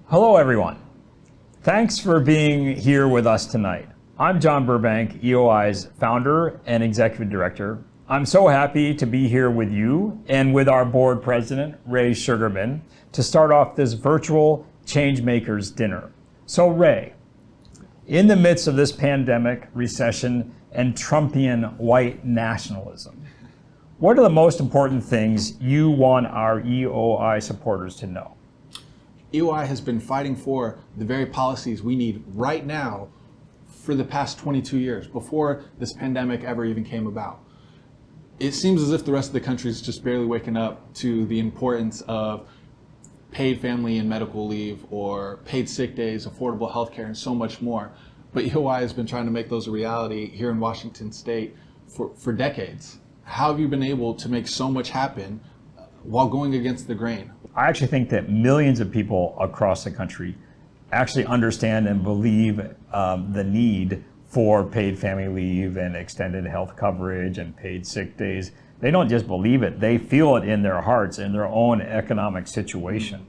Hello, everyone. Thanks for being here with us tonight. I'm John Burbank, EOI's founder and executive director. I'm so happy to be here with you and with our board president, Ray Sugarman, to start off this virtual Changemakers Dinner. So Ray, in the midst of this pandemic, recession, and Trumpian white nationalism, what are the most important things you want our EOI supporters to know? EOI has been fighting for the very policies we need right now for the past 22 years, before this pandemic ever even came about. It seems as if the rest of the country is just barely waking up to the importance of paid family and medical leave, or paid sick days, affordable health care, and so much more. But EOI has been trying to make those a reality here in Washington State for decades. How have you been able to make so much happen while going against the grain? I actually think that millions of people across the country actually understand and believe the need for paid family leave and extended health coverage and paid sick days. They don't just believe it, they feel it in their hearts, in their own economic situation.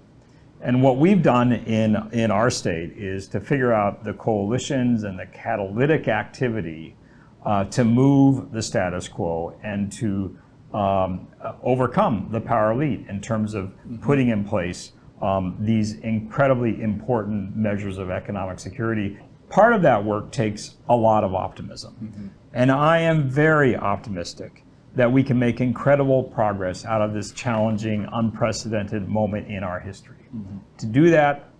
And what we've done in our state is to figure out the coalitions and the catalytic activity to move the status quo and to overcome the power elite in terms of putting in place these incredibly important measures of economic security. Part of that work takes a lot of optimism. And I am very optimistic that we can make incredible progress out of this challenging, unprecedented moment in our history. To do that,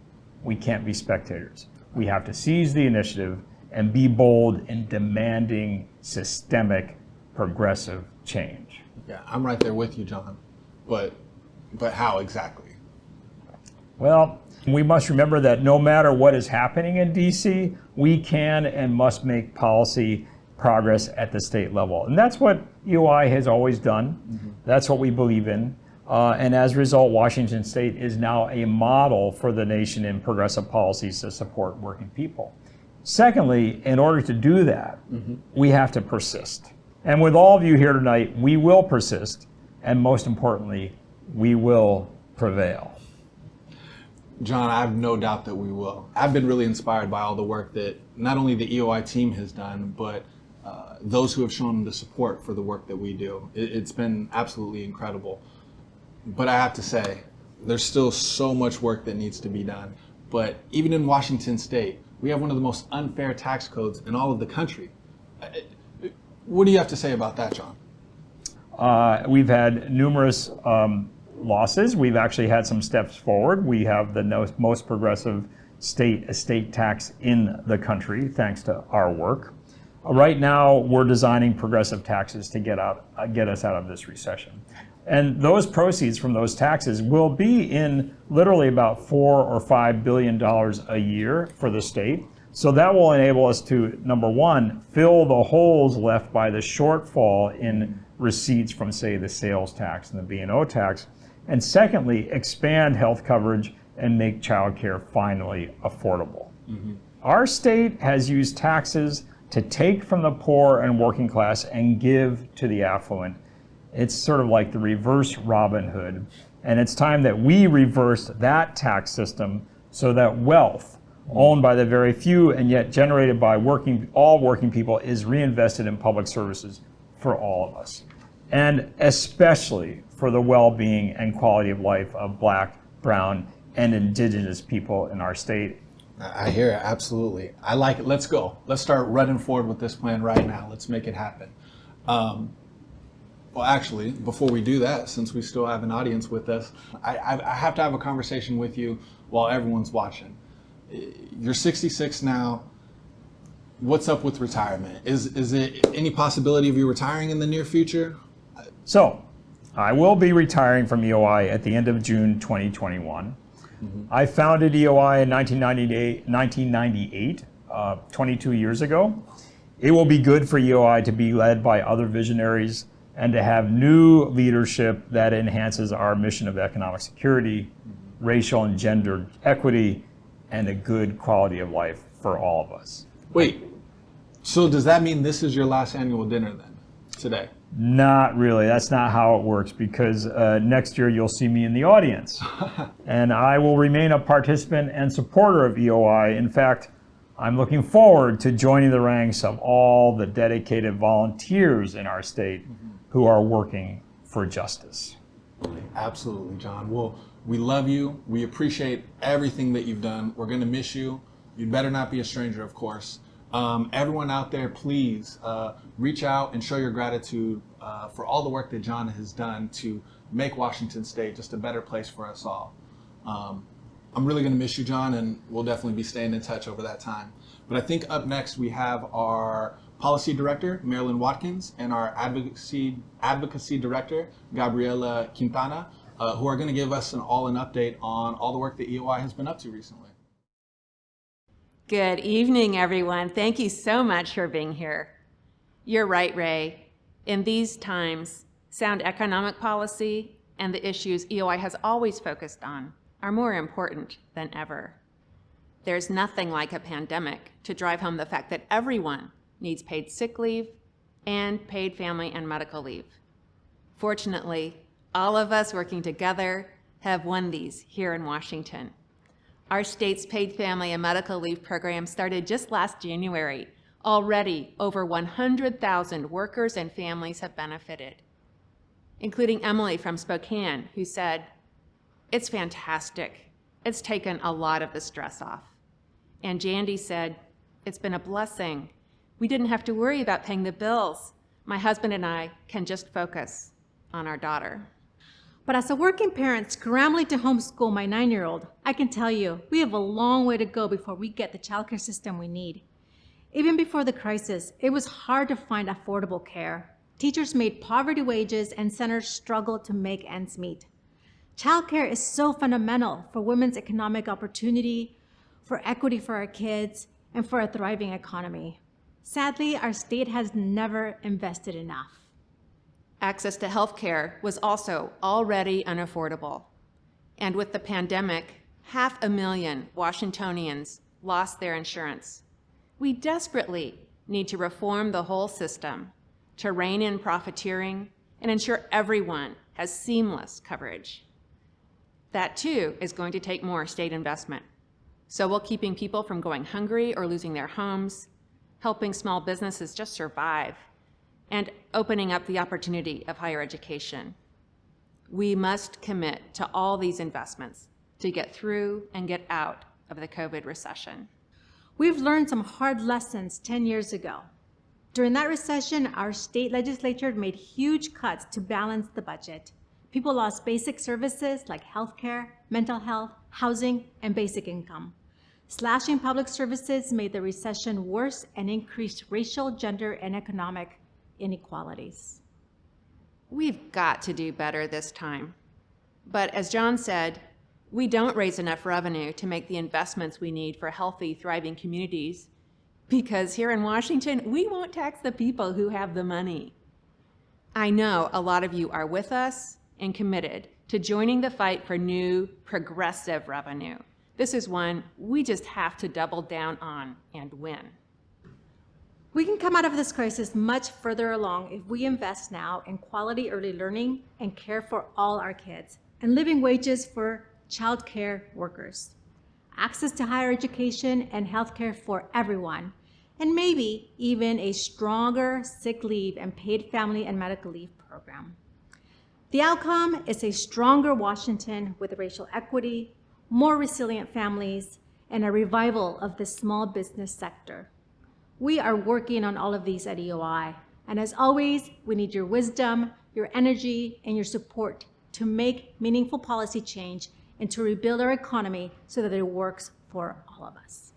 we can't be spectators. We have to seize the initiative and be bold in demanding systemic, progressive change. Yeah, I'm right there with you, John. But how exactly? Well, we must remember that no matter what is happening in DC, we can and must make policy progress at the state level. And that's what EOI has always done. That's what we believe in. And as a result, Washington State is now a model for the nation in progressive policies to support working people. Secondly, in order to do that, we have to persist. And with all of you here tonight, we will persist. And most importantly, we will prevail. John, I have no doubt that we will. I've been really inspired by all the work that not only the EOI team has done, but those who have shown the support for the work that we do. It's been absolutely incredible. But I have to say, there's still so much work that needs to be done. But even in Washington State, we have one of the most unfair tax codes in all of the country. What do you have to say about that, John? We've had numerous losses. We've actually had some steps forward. We have the most progressive state estate tax in the country, thanks to our work. Right now, we're designing progressive taxes to get us out of this recession. And those proceeds from those taxes will be in literally about $4 or $5 billion a year for the state. So that will enable us to, number one, fill the holes left by the shortfall in receipts from, say, the sales tax and the B&O tax. And secondly, expand health coverage and make childcare finally affordable. Our state has used taxes to take from the poor and working class and give to the affluent. It's sort of like the reverse Robin Hood. And it's time that we reverse that tax system so that wealth owned by the very few and yet generated by all working people is reinvested in public services for all of us. And especially for the well-being and quality of life of Black, Brown, and Indigenous people in our state. I hear it, absolutely. I like it. Let's go. Let's start running forward with this plan right now. Let's make it happen. Well, actually, before we do that, since we still have an audience with us, I have to have a conversation with you while everyone's watching. You're 66 now. What's up with retirement? Is it any possibility of you retiring in the near future? So, I will be retiring from EOI at the end of June 2021. I founded EOI in 1998, 22 years ago. It will be good for EOI to be led by other visionaries and to have new leadership that enhances our mission of economic security, racial and gender equity, and a good quality of life for all of us. Wait, so does that mean this is your last annual dinner then, today? Not really. That's not how it works, because next year you'll see me in the audience. And I will remain a participant and supporter of EOI. In fact, I'm looking forward to joining the ranks of all the dedicated volunteers in our state who are working for justice. Absolutely, John. Well, we love you. We appreciate everything that you've done. We're going to miss you. You'd better not be a stranger, of course. Everyone out there, please reach out and show your gratitude for all the work that John has done to make Washington State just a better place for us all. I'm really going to miss you, John, and we'll definitely be staying in touch over that time. But I think up next we have our Policy Director, Marilyn Watkins, and our Advocacy Director, Gabirella Quintana, who are going to give us an update on all the work that EOI has been up to recently. Good evening, everyone. Thank you so much for being here. You're right, Ray. In these times, sound economic policy and the issues EOI has always focused on are more important than ever. There's nothing like a pandemic to drive home the fact that everyone needs paid sick leave and paid family and medical leave. Fortunately, all of us working together have won these here in Washington. Our state's paid family and medical leave program started just last January. Already, over 100,000 workers and families have benefited, including Emily from Spokane, who said, "It's fantastic. It's taken a lot of the stress off." And Jandy said, "It's been a blessing. We didn't have to worry about paying the bills. My husband and I can just focus on our daughter." But as a working parent scrambling to homeschool my 9-year-old, I can tell you, we have a long way to go before we get the childcare system we need. Even before the crisis, it was hard to find affordable care. Teachers made poverty wages and centers struggled to make ends meet. Childcare is so fundamental for women's economic opportunity, for equity for our kids, and for a thriving economy. Sadly, our state has never invested enough. Access to health care was also already unaffordable. And with the pandemic, 500,000 Washingtonians lost their insurance. We desperately need to reform the whole system to rein in profiteering and ensure everyone has seamless coverage. That too is going to take more state investment. So we're keeping people from going hungry or losing their homes, helping small businesses just survive, and opening up the opportunity of higher education. We must commit to all these investments to get through and get out of the COVID recession. We've learned some hard lessons 10 years ago. During that recession, our state legislature made huge cuts to balance the budget. People lost basic services like healthcare, mental health, housing, and basic income. Slashing public services made the recession worse and increased racial, gender, and economic inequalities. We've got to do better this time. But as John said, we don't raise enough revenue to make the investments we need for healthy, thriving communities, because here in Washington, we won't tax the people who have the money. I know a lot of you are with us and committed to joining the fight for new, progressive revenue. This is one we just have to double down on and win. We can come out of this crisis much further along if we invest now in quality early learning and care for all our kids, and living wages for child care workers, access to higher education and healthcare for everyone, and maybe even a stronger sick leave and paid family and medical leave program. The outcome is a stronger Washington with racial equity, more resilient families, and a revival of the small business sector. We are working on all of these at EOI, and as always, we need your wisdom, your energy, and your support to make meaningful policy change and to rebuild our economy so that it works for all of us.